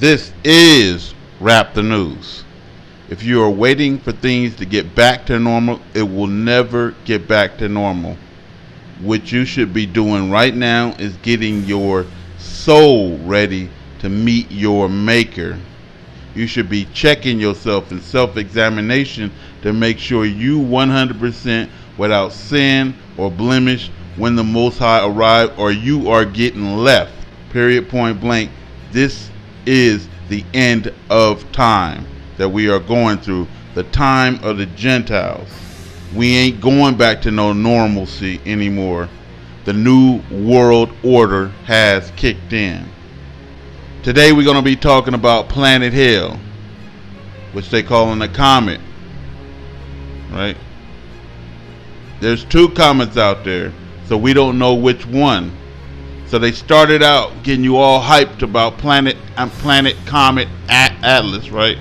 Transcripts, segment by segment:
This is Wrap the News. If you are waiting for things to get back to normal, it will never get back to normal. What you should be doing right now is getting your soul ready to meet your maker. You should be checking yourself in self-examination to make sure you 100% without sin or blemish when the Most High arrive, or you are getting left. Period, point blank. This is the end of time that we are going through, the time of the Gentiles. We ain't going back to no normalcy anymore. The new world order has kicked in. Today we're going to be talking about planet Hell, which they calling a comet, right? There's two comets out there, so we don't know which one. So they started out getting you all hyped about planet Comet Atlas, right?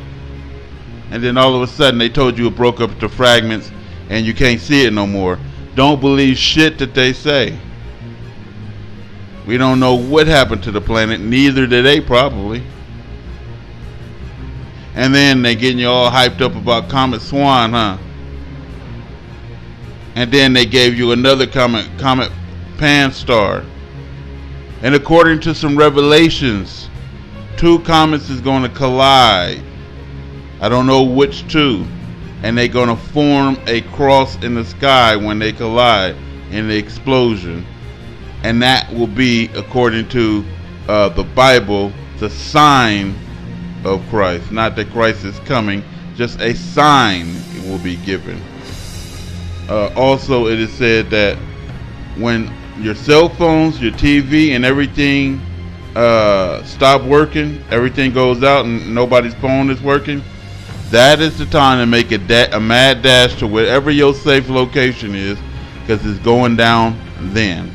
And then all of a sudden they told you it broke up into fragments and you can't see it no more. Don't believe shit that they say. We don't know what happened to the planet, neither did they probably. And then they getting you all hyped up about Comet Swan, huh? And then they gave you another Comet Pan-Star. And according to some revelations, two comets is going to collide. I don't know which two. And they're going to form a cross in the sky when they collide in the explosion. And that will be, according to the Bible, the sign of Christ. Not that Christ is coming, just a sign will be given. Also, it is said that when your cell phones, your TV, and everything stop working, everything goes out and nobody's phone is working, that is the time to make a mad dash to wherever your safe location is, because it's going down then.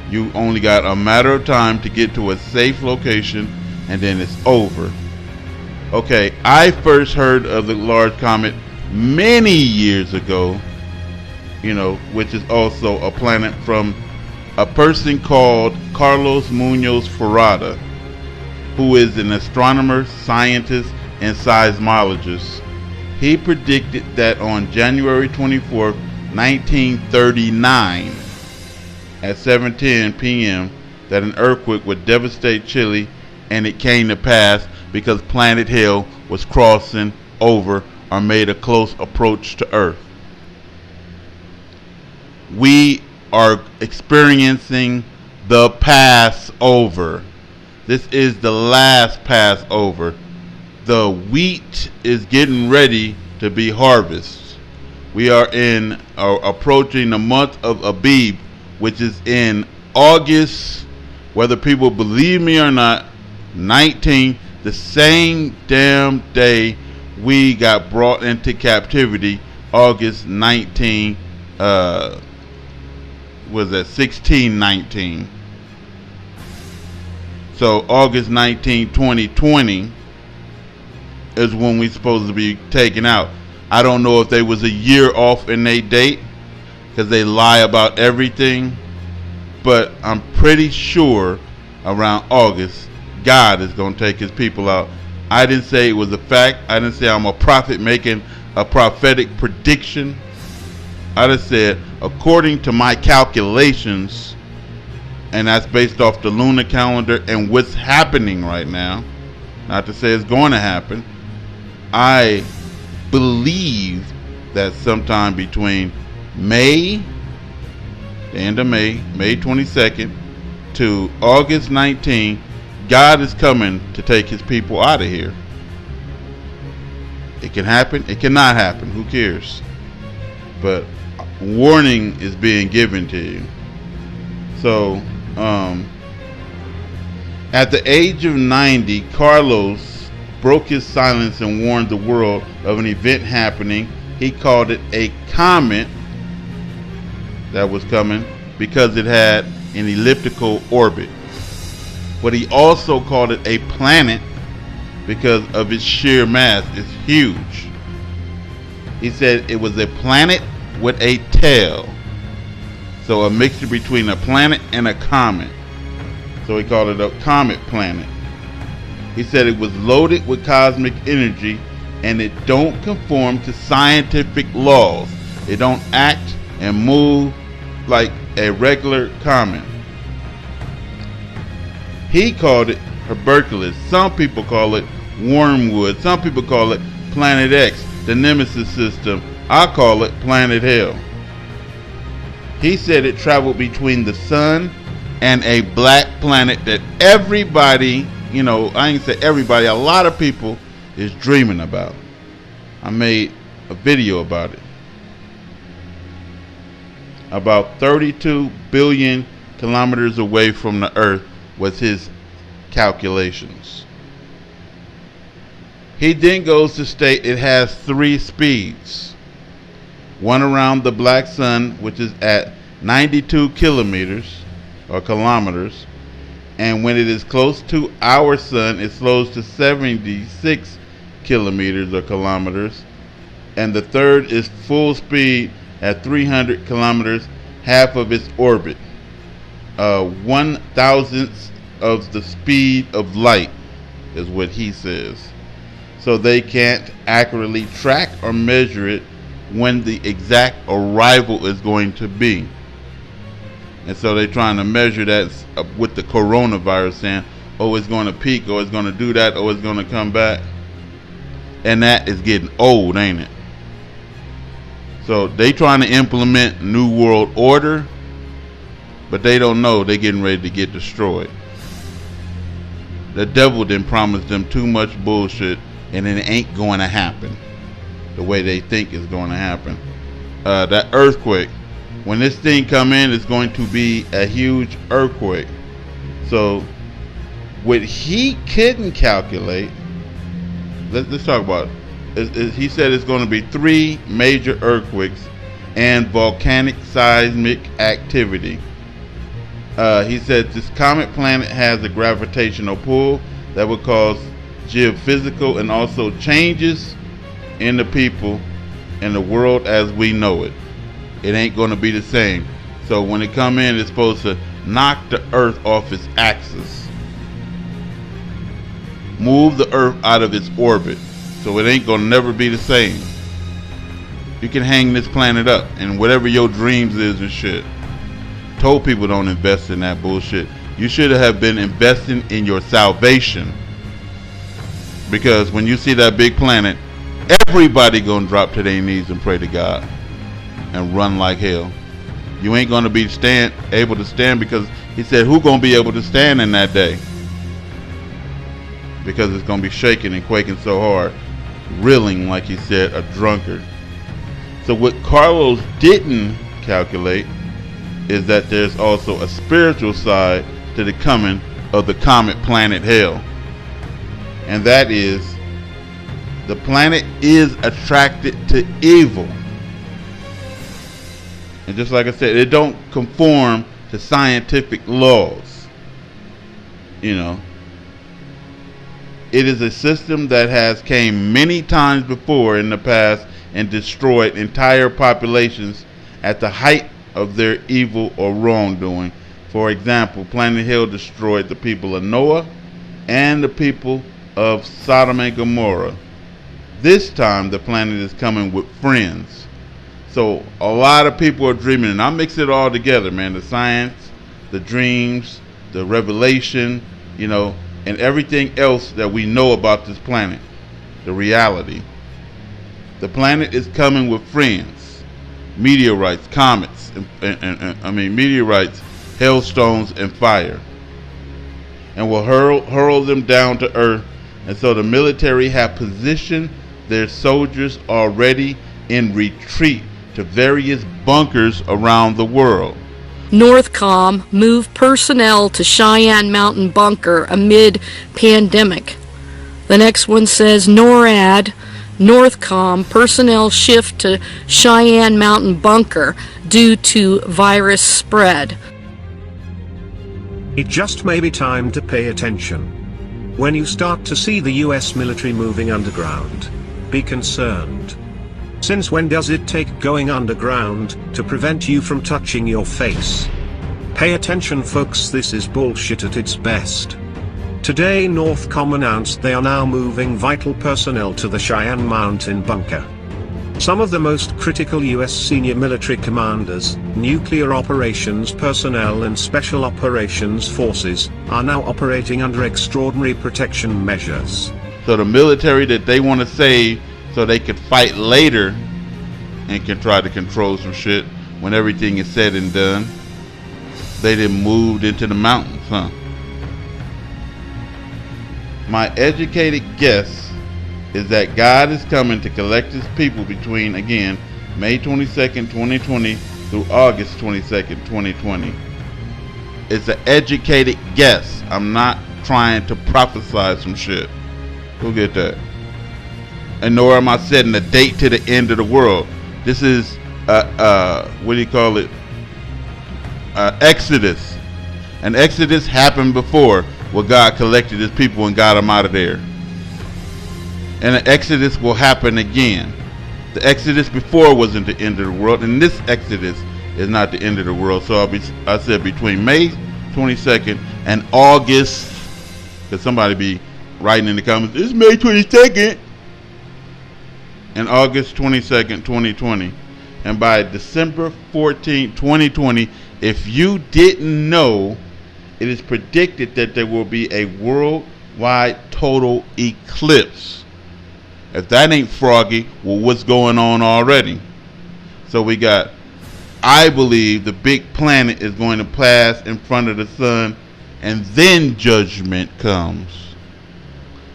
You only got a matter of time to get to a safe location, and then it's over. Okay, I first heard of the large comet many years ago, which is also a planet from a person called Carlos Munoz Ferrada, who is an astronomer, scientist, and seismologist. He predicted that on January 24, 1939, at 7:10 p.m., that an earthquake would devastate Chile, and it came to pass because planet Hell was crossing over or made a close approach to Earth. We are experiencing the Passover. This is the last Passover. The wheat is getting ready to be harvested. We are approaching the month of Abib, which is in August, whether people believe me or not, 19, the same damn day we got brought into captivity, August 19, was that 1619. So August 19, 2020 is when we're supposed to be taken out. I don't know if they was a year off in their date, because they lie about everything, but I'm pretty sure around August God is going to take his people out. I didn't say it was a fact. I didn't say I'm a prophet making a prophetic prediction. I just said, according to my calculations, and that's based off the lunar calendar and what's happening right now, not to say it's going to happen, I believe that sometime between May, the end of May 22nd, to August 19, God is coming to take his people out of here. It can happen, it cannot happen, who cares? But warning is being given to you. So, at the age of 90, Carlos broke his silence and warned the world of an event happening. He called it a comet that was coming because it had an elliptical orbit. But he also called it a planet because of its sheer mass. It's huge. He said it was a planet with a tail. So a mixture between a planet and a comet. So he called it a comet planet. He said it was loaded with cosmic energy and it don't conform to scientific laws. It don't act and move like a regular comet. He called it Hercules. Some people call it Wormwood. Some people call it Planet X, the Nemesis system. I call it Planet Hell. He said it traveled between the sun and a black planet that everybody, I ain't say everybody, a lot of people is dreaming about. I made a video about it. About 32 billion kilometers away from the Earth was his calculations. He then goes to state it has 3 speeds. One around the black sun, which is at 92 kilometers or kilometers, and when it is close to our sun, it slows to 76 kilometers or kilometers, and the third is full speed at 300 kilometers, half of its orbit, 1,000th of the speed of light is what he says. So they can't accurately track or measure it when the exact arrival is going to be. And so they're trying to measure that with the coronavirus, saying, oh, it's going to peak, or it's going to do that, or it's going to come back. And that is getting old, ain't it? So they trying to implement New World Order, but they don't know they're getting ready to get destroyed. The devil didn't promise them too much bullshit, and it ain't going to happen the way they think it's going to happen. That earthquake, when this thing come in, it's going to be a huge earthquake. So what he couldn't calculate, let's talk about it. He said it's going to be 3 major earthquakes and volcanic seismic activity. He said this comet planet has a gravitational pull that would cause geophysical and also changes in the people and the world as we know it. It ain't going to be the same. So when it come in, it's supposed to knock the earth off its axis, move the earth out of its orbit, so it ain't going to never be the same. You can hang this planet up and whatever your dreams is and shit. Told people don't invest in that bullshit. You should have been investing in your salvation, because when you see that big planet, everybody gonna drop to their knees and pray to God and run like hell. You ain't gonna be able to stand, because he said who gonna be able to stand in that day, because it's gonna be shaking and quaking so hard, reeling, like he said, a drunkard. So what Carlos didn't calculate is that there's also a spiritual side to the coming of the comet planet hell, and that is the planet is attracted to evil. And just like I said, it don't conform to scientific laws. It is a system that has came many times before in the past and destroyed entire populations at the height of their evil or wrongdoing. For example, Planet Hell destroyed the people of Noah and the people of Sodom and Gomorrah. This time the planet is coming with friends. So a lot of people are dreaming, and I mix it all together, man. The science, the dreams, the revelation, and everything else that we know about this planet, the reality. The planet is coming with friends, meteorites, comets, meteorites, hailstones, and fire, and will hurl them down to earth. And so the military have positioned their soldiers already in retreat to various bunkers around the world. Northcom moved personnel to Cheyenne Mountain Bunker amid pandemic. The next one says NORAD, Northcom personnel shift to Cheyenne Mountain Bunker due to virus spread. It just may be time to pay attention. When you start to see the US military moving underground, be concerned. Since when does it take going underground to prevent you from touching your face? Pay attention, folks, this is bullshit at its best. Today Northcom announced they are now moving vital personnel to the Cheyenne Mountain bunker. Some of the most critical U.S. senior military commanders, nuclear operations personnel and special operations forces, are now operating under extraordinary protection measures. So the military that they want to save so they could fight later and can try to control some shit when everything is said and done, they then moved into the mountains, huh? My educated guess is that God is coming to collect his people between, again, May 22nd, 2020 through August 22nd, 2020. It's an educated guess. I'm not trying to prophesy some shit. Go get that. And nor am I setting a date to the end of the world. This is, what do you call it? Exodus. An Exodus happened before, where God collected his people and got them out of there. And an Exodus will happen again. The Exodus before wasn't the end of the world, and this Exodus is not the end of the world. So I said between May 22nd and August, because somebody be writing in the comments, it's May 22nd, and August 22nd, 2020. And by December 14, 2020, if you didn't know, it is predicted that there will be a worldwide total eclipse. If that ain't froggy, well, what's going on already? So we got, I believe the big planet is going to pass in front of the sun, and then judgment comes.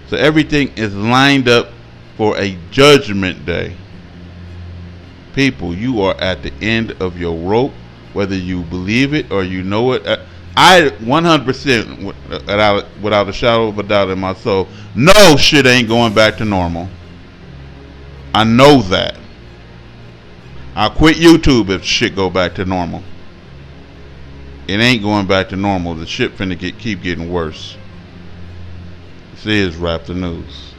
So everything is lined up for a judgment day. People, you are at the end of your rope, whether you believe it or you know it. I 100% without a shadow of a doubt in my soul, no, shit ain't going back to normal. I know that. I'll quit YouTube if shit go back to normal. It ain't going back to normal. The shit finna keep getting worse. This is Wrap the News.